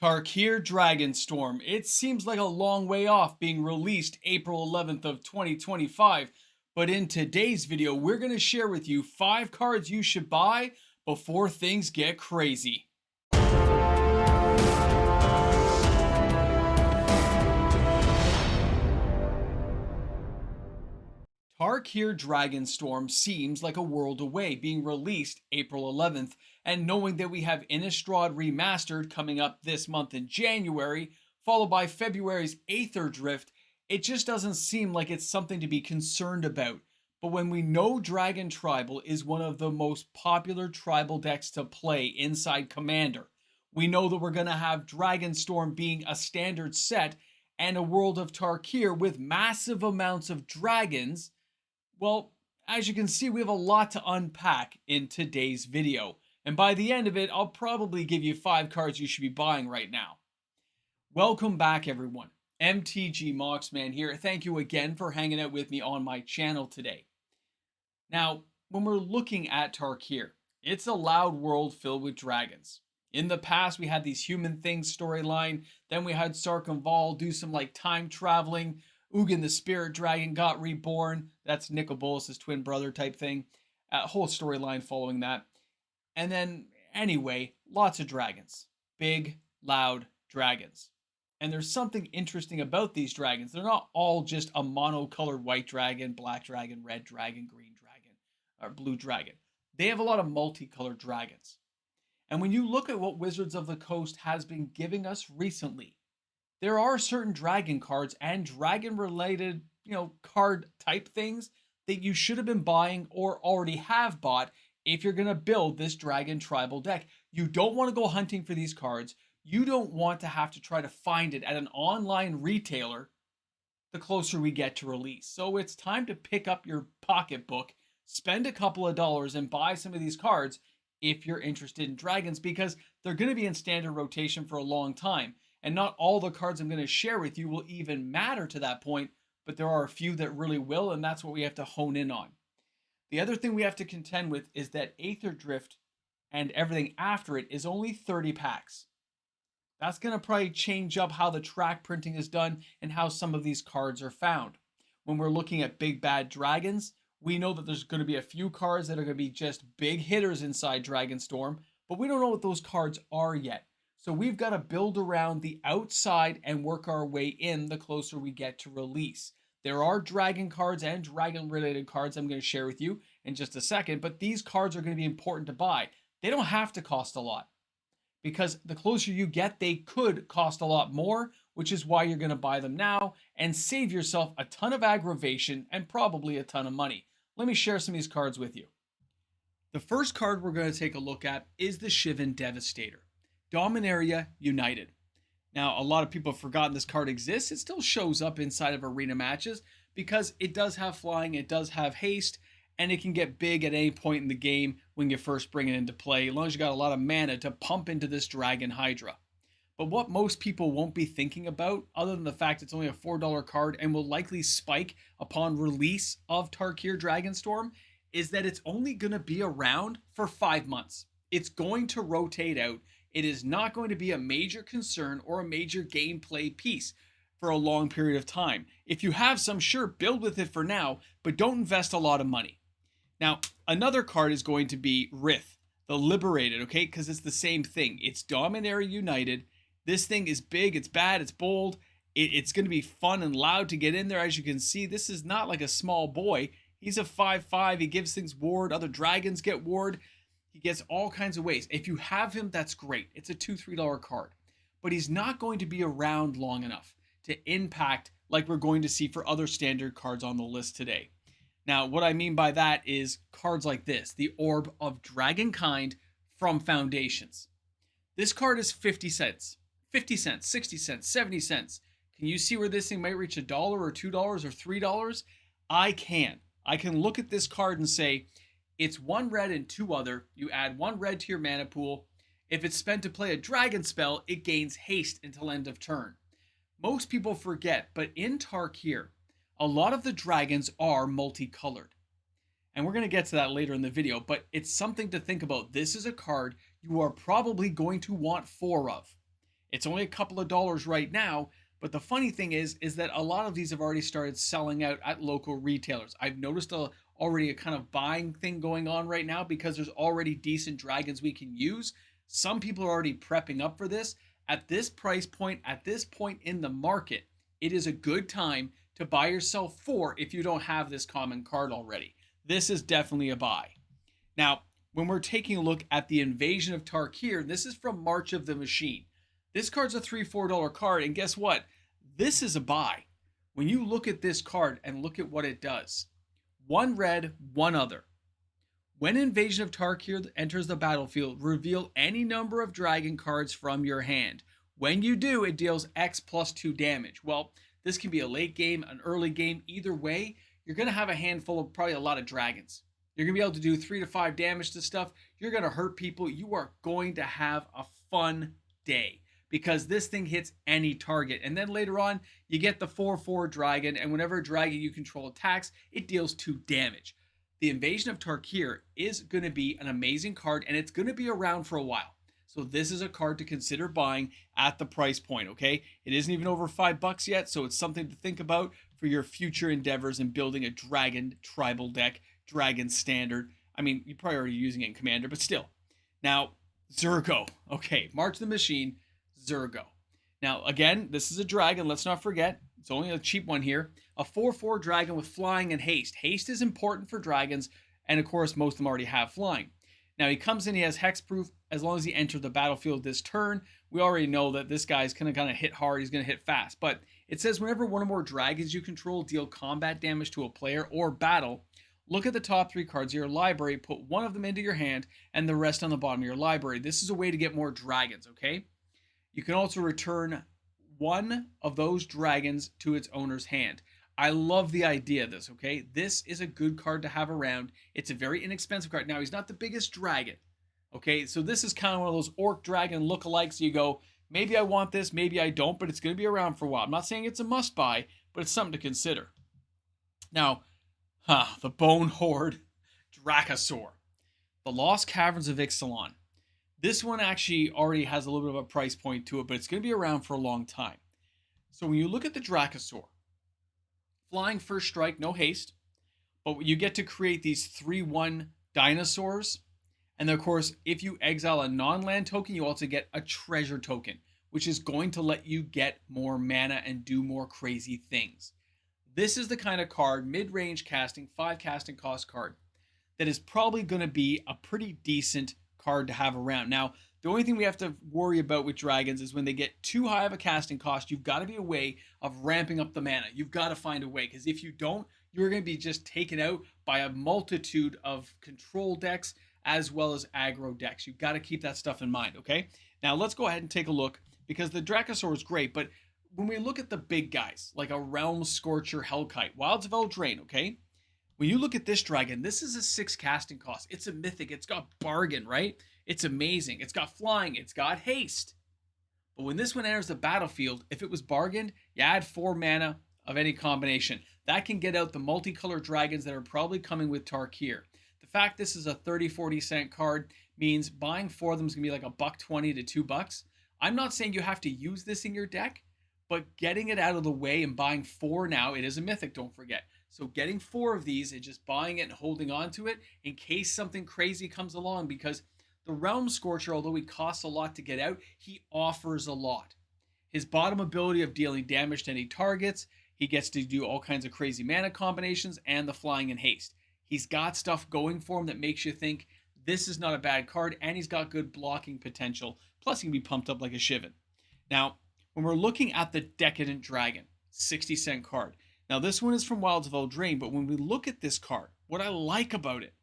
Tarkir Dragonstorm. It seems like a long way off being released April 11th of 2025, but in today's video, we're going to share with you 5 cards you should buy before things get crazy. Tarkir Dragonstorm seems like a world away, being released April 11th, and knowing that we have Innistrad Remastered coming up this month in January, followed by February's Aether Drift, it just doesn't seem like it's something to be concerned about. But when we know Dragon Tribal is one of the most popular tribal decks to play inside Commander, we know that we're going to have Dragonstorm being a standard set and a world of Tarkir with massive amounts of dragons. Well, as you can see, we have a lot to unpack in today's video. And by the end of it, I'll probably give you 5 cards you should be buying right now. Welcome back, everyone. MTG Moxman here. Thank you again for hanging out with me on my channel today. Now, when we're looking at Tarkir, it's a loud world filled with dragons. In the past, we had these human things storyline. Then we had Sark and Vol do some time traveling. Ugin the Spirit Dragon got reborn. That's Nicol Bolas' twin brother type thing. Whole storyline following that. And then, anyway, lots of dragons. Big, loud dragons. And there's something interesting about these dragons. They're not all just a monocolored white dragon, black dragon, red dragon, green dragon, or blue dragon. They have a lot of multicolored dragons. And when you look at what Wizards of the Coast has been giving us recently, there are certain dragon cards and dragon related, card type things that you should have been buying or already have bought if you're going to build this dragon tribal deck. You don't want to go hunting for these cards. You don't want to have to try to find it at an online retailer the closer we get to release. So it's time to pick up your pocketbook, spend a couple of dollars and buy some of these cards if you're interested in dragons, because they're going to be in standard rotation for a long time. And not all the cards I'm going to share with you will even matter to that point, but there are a few that really will, and that's what we have to hone in on. The other thing we have to contend with is that Aether Drift and everything after it is only 30 packs. That's going to probably change up how the track printing is done and how some of these cards are found. When we're looking at big bad dragons, we know that there's going to be a few cards that are going to be just big hitters inside Dragonstorm, but we don't know what those cards are yet. So we've got to build around the outside and work our way in the closer we get to release. There are dragon cards and dragon related cards I'm going to share with you in just a second, but these cards are going to be important to buy. They don't have to cost a lot, because the closer you get, they could cost a lot more, which is why you're going to buy them now and save yourself a ton of aggravation and probably a ton of money. Let me share some of these cards with you. The first card we're going to take a look at is the Shivan Devastator. Dominaria United. Now, a lot of people have forgotten this card exists. It still shows up inside of arena matches because it does have flying, it does have haste, and it can get big at any point in the game when you first bring it into play, as long as you got a lot of mana to pump into this Dragon Hydra. But what most people won't be thinking about, other than the fact it's only a $4 card and will likely spike upon release of Tarkir Dragonstorm, is that it's only going to be around for 5 months. It's going to rotate out. It is not going to be a major concern or a major gameplay piece for a long period of time. If you have some, sure, build with it for now, but don't invest a lot of money. Now, another card is going to be Rith, the Liberated, okay? Because it's the same thing. It's Dominaria United. This thing is big, it's bad, it's bold. It's going to be fun and loud to get in there. As you can see, this is not like a small boy. He's a 5/5. He gives things ward. Other dragons get ward. He gets all kinds of ways. If you have him, that's great. It's a $2-3 card. But he's not going to be around long enough to impact like we're going to see for other standard cards on the list today. Now, what I mean by that is cards like this, the Orb of Dragon from Foundations. This card is 50 cents, 50 cents, 60 cents, 70 cents. Can you see where this thing might reach $1 or $2 or $3? I can. I can look at this card and say, it's 1 red and 2 other. You add 1 red to your mana pool. If it's spent to play a dragon spell, it gains haste until end of turn. Most people forget, but in Tarkir, a lot of the dragons are multicolored. And we're going to get to that later in the video, but it's something to think about. This is a card you are probably going to want 4 of. It's only a couple of dollars right now, but the funny thing is that a lot of these have already started selling out at local retailers. I've noticed already a kind of buying thing going on right now because there's already decent dragons we can use. Some people are already prepping up for this. At this price point, at this point in the market, it is a good time to buy yourself 4 if you don't have this common card already. This is definitely a buy. Now, when we're taking a look at the Invasion of Tarkir, this is from March of the Machine. This card's a $3-4 card, and guess what? This is a buy. When you look at this card and look at what it does, 1 red, 1 other. When Invasion of Tarkir enters the battlefield, reveal any number of dragon cards from your hand. When you do, it deals X plus 2 damage. Well, this can be a late game, an early game. Either way, you're going to have a handful of probably a lot of dragons. You're going to be able to do 3 to 5 damage to stuff. You're going to hurt people. You are going to have a fun day because this thing hits any target. And then later on, you get the 4/4 dragon, and whenever a dragon you control attacks, it deals 2 damage. The Invasion of Tarkir is going to be an amazing card, and it's going to be around for a while. So this is a card to consider buying at the price point, okay? It isn't even over $5 yet, so it's something to think about for your future endeavors in building a dragon tribal deck, dragon standard. I mean, you're probably already using it in Commander, but still. Now, Zergo. Okay, March the Machine, Zergo. Now, again, this is a dragon. Let's not forget. It's only a cheap one here. A 4/4 dragon with flying and haste. Haste is important for dragons, and of course, most of them already have flying. Now, he comes in, he has hexproof as long as he enters the battlefield this turn. We already know that this guy's going to hit hard, he's going to hit fast. But it says whenever one or more dragons you control deal combat damage to a player or battle, look at the top 3 cards of your library, put one of them into your hand, and the rest on the bottom of your library. This is a way to get more dragons, okay? You can also return one of those dragons to its owner's hand. I love the idea of this, okay? This is a good card to have around. It's a very inexpensive card. Now, he's not the biggest dragon, okay? So this is kind of one of those orc dragon lookalikes. You go, maybe I want this, maybe I don't, but it's going to be around for a while. I'm not saying it's a must-buy, but it's something to consider. Now, the Bone Horde Dracosaur. The Lost Caverns of Ixalan. This one actually already has a little bit of a price point to it, but it's going to be around for a long time. So when you look at the Dracosaur, flying first strike, no haste, but you get to create these 3/1 dinosaurs. And of course, if you exile a non-land token, you also get a treasure token, which is going to let you get more mana and do more crazy things. This is the kind of card, mid-range casting, 5 casting cost card, that is probably going to be a pretty decent card to have around. Now, the only thing we have to worry about with dragons is when they get too high of a casting cost, you've got to be a way of ramping up the mana. You've got to find a way, because if you don't, you're going to be just taken out by a multitude of control decks as well as aggro decks. You've got to keep that stuff in mind, okay? Now, let's go ahead and take a look, because the Dracosaur is great, but when we look at the big guys, like a Realm Scorcher, Hellkite, Wilds of Eldraine, okay? When you look at this dragon, this is a 6 casting cost. It's a mythic. It's got bargain, right? It's amazing. It's got flying. It's got haste. But when this one enters the battlefield, if it was bargained, you add 4 mana of any combination. That can get out the multicolored dragons that are probably coming with Tarkir. The fact this is a 30-40 cent card means buying 4 of them is going to be like $1.20 to $2. I'm not saying you have to use this in your deck, but getting it out of the way and buying 4 now, it is a mythic, don't forget. So getting 4 of these and just buying it and holding on to it in case something crazy comes along, because the Realm Scorcher, although he costs a lot to get out, he offers a lot. His bottom ability of dealing damage to any targets, he gets to do all kinds of crazy mana combinations, and the flying and haste. He's got stuff going for him that makes you think this is not a bad card, and he's got good blocking potential. Plus, he can be pumped up like a Shivan. Now, when we're looking at the Decadent Dragon, 60 cent card. Now, this one is from Wilds of Eldraine, but when we look at this card, what I like about it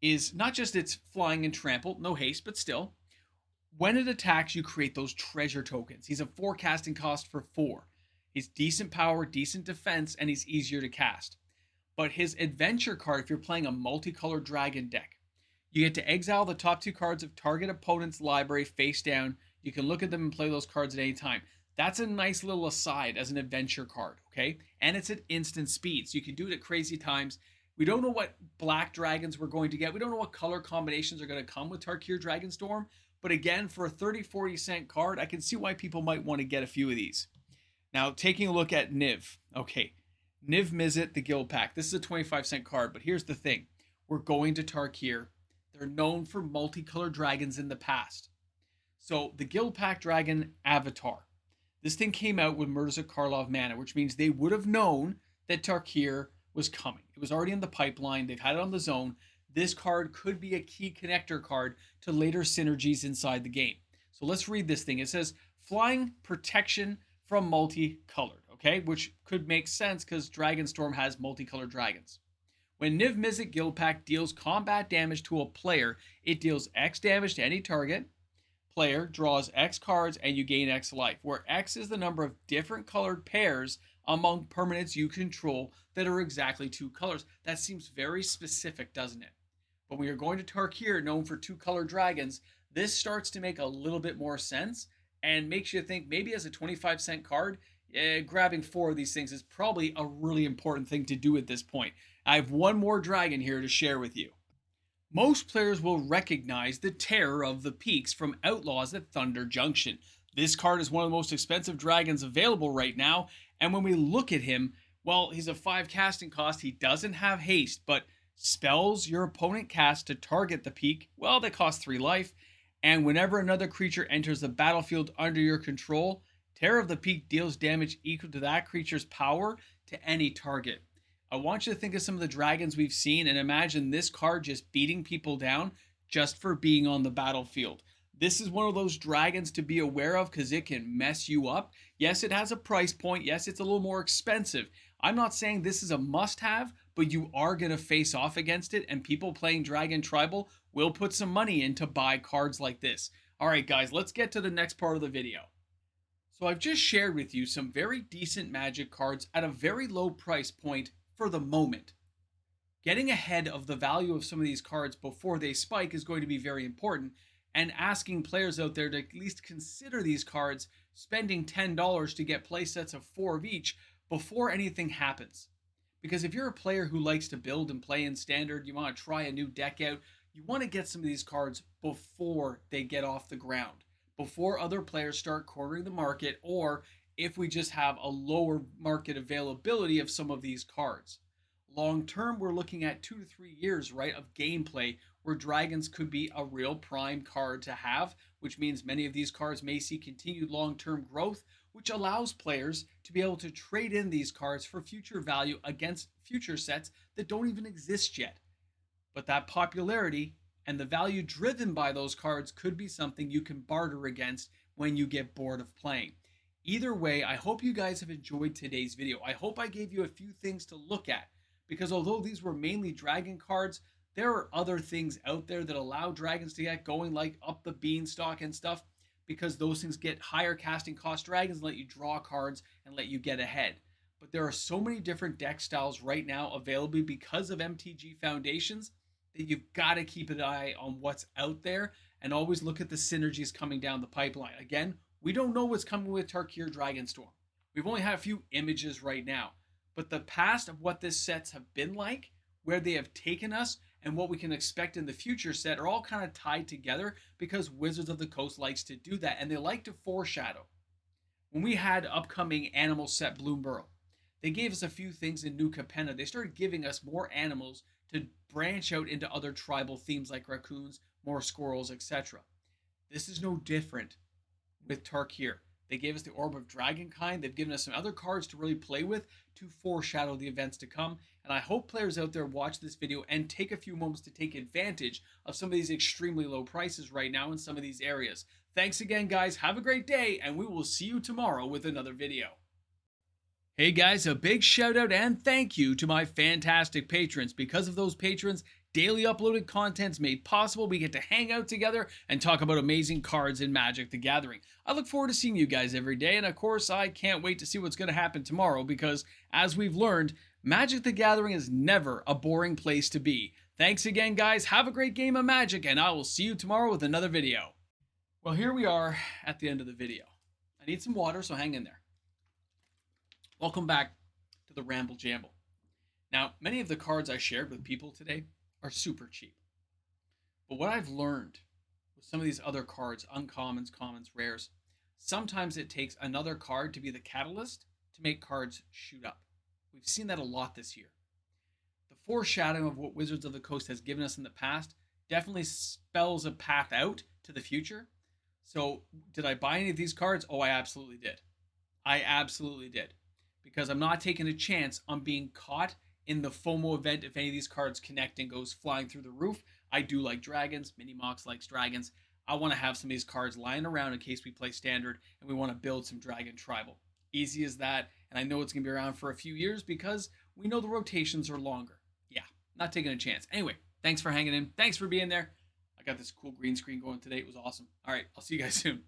is not just its flying and trample, no haste, but still, when it attacks, you create those treasure tokens. He's a 4 casting cost for 4. He's decent power, decent defense, and he's easier to cast. But his adventure card, if you're playing a multicolored dragon deck, you get to exile the top 2 cards of target opponent's library face down. You can look at them and play those cards at any time. That's a nice little aside as an adventure card, okay? And it's at instant speed, so you can do it at crazy times. We don't know what black dragons we're going to get. We don't know what color combinations are going to come with Tarkir Dragonstorm, But again, for a 30-40 cent card, I can see why people might want to get a few of these. Now, taking a look at Nive. Okay, Niv Mizzet, the Guild Pack. This is a 25-cent card, but here's the thing. We're going to Tarkir. They're known for multicolored dragons in the past. So the Guild Pack Dragon Avatar. This thing came out with Murza Karlov mana, which means they would have known that Tarkir was coming. It was already in the pipeline. They've had it on the zone. This card could be a key connector card to later synergies inside the game. So let's read this thing. It says, flying protection from multicolored, okay? Which could make sense because Dragonstorm has multicolored dragons. When Niv Mizzet Guild Pack deals combat damage to a player, it deals X damage to any target. Player draws X cards and you gain X life, where X is the number of different colored pairs among permanents you control that are exactly 2 colors. That seems very specific, doesn't it? But when you're going to Tarkir, known for 2-colored dragons, this starts to make a little bit more sense and makes you think maybe as a 25-cent card, grabbing 4 of these things is probably a really important thing to do at this point. I have one more dragon here to share with you. Most players will recognize the Terror of the Peaks from Outlaws at Thunder Junction. This card is one of the most expensive dragons available right now, and when we look at him, well, he's a 5 casting cost. He doesn't have haste, but spells your opponent cast to target the peak, well, they cost 3 life, and whenever another creature enters the battlefield under your control, Terror of the Peak deals damage equal to that creature's power to any target. I want you to think of some of the dragons we've seen and imagine this card just beating people down just for being on the battlefield. This is one of those dragons to be aware of because it can mess you up. Yes, it has a price point. Yes, it's a little more expensive. I'm not saying this is a must-have, but you are going to face off against it, and people playing Dragon Tribal will put some money in to buy cards like this. All right, guys, let's get to the next part of the video. So I've just shared with you some very decent Magic cards at a very low price point for the moment. Getting ahead of the value of some of these cards before they spike is going to be very important, and asking players out there to at least consider these cards, spending $10 to get play sets of 4 of each before anything happens. Because if you're a player who likes to build and play in Standard, you want to try a new deck out, you want to get some of these cards before they get off the ground, before other players start cornering the market, or if we just have a lower market availability of some of these cards. Long term, we're looking at 2 to 3 years, right, of gameplay where dragons could be a real prime card to have, which means many of these cards may see continued long-term growth, which allows players to be able to trade in these cards for future value against future sets that don't even exist yet. But that popularity and the value driven by those cards could be something you can barter against when you get bored of playing. Either way, I hope you guys have enjoyed today's video. I hope I gave you a few things to look at, because although these were mainly dragon cards, there are other things out there that allow dragons to get going, like up the beanstalk and stuff, because those things get higher casting cost dragons and let you draw cards and let you get ahead. But there are so many different deck styles right now available because of MTG Foundations that you've got to keep an eye on what's out there and always look at the synergies coming down the pipeline. Again, we don't know what's coming with Tarkir Dragonstorm. We've only had a few images right now, but the past of what this sets have been like, where they have taken us, and what we can expect in the future set are all kind of tied together because Wizards of the Coast likes to do that, and they like to foreshadow. When we had upcoming animal set Bloomburrow, they gave us a few things in New Capenna. They started giving us more animals to branch out into other tribal themes like raccoons, more squirrels, etc. This is no different with Tarkir. They gave us the Orb of Dragon kind. They've given us some other cards to really play with to foreshadow the events to come. And I hope players out there watch this video and take a few moments to take advantage of some of these extremely low prices right now in some of these areas. Thanks again, guys. Have a great day, and we will see you tomorrow with another video. Hey guys, a big shout out and thank you to my fantastic patrons. Because of those patrons, daily uploaded content's made possible. We get to hang out together and talk about amazing cards in Magic the Gathering. I look forward to seeing you guys every day, and of course, I can't wait to see what's going to happen tomorrow because, as we've learned, Magic the Gathering is never a boring place to be. Thanks again, guys. Have a great game of Magic, and I will see you tomorrow with another video. Well, here we are at the end of the video. I need some water, so hang in there. Welcome back to the Ramble Jamble. Now, many of the cards I shared with people today are super cheap. But what I've learned with some of these other cards, uncommons, commons, rares, sometimes it takes another card to be the catalyst to make cards shoot up. We've seen that a lot this year. The foreshadowing of what Wizards of the Coast has given us in the past definitely spells a path out to the future. So, did I buy any of these cards? Oh, I absolutely did. I absolutely did. Because I'm not taking a chance on being caught in the FOMO event if any of these cards connect and goes flying through the roof. I do like dragons. Minimox likes dragons. I want to have some of these cards lying around in case we play standard and we want to build some dragon tribal. Easy as that. And I know it's going to be around for a few years because we know the rotations are longer. Yeah, not taking a chance. Anyway, thanks for hanging in. Thanks for being there. I got this cool green screen going today. It was awesome. All right, I'll see you guys soon.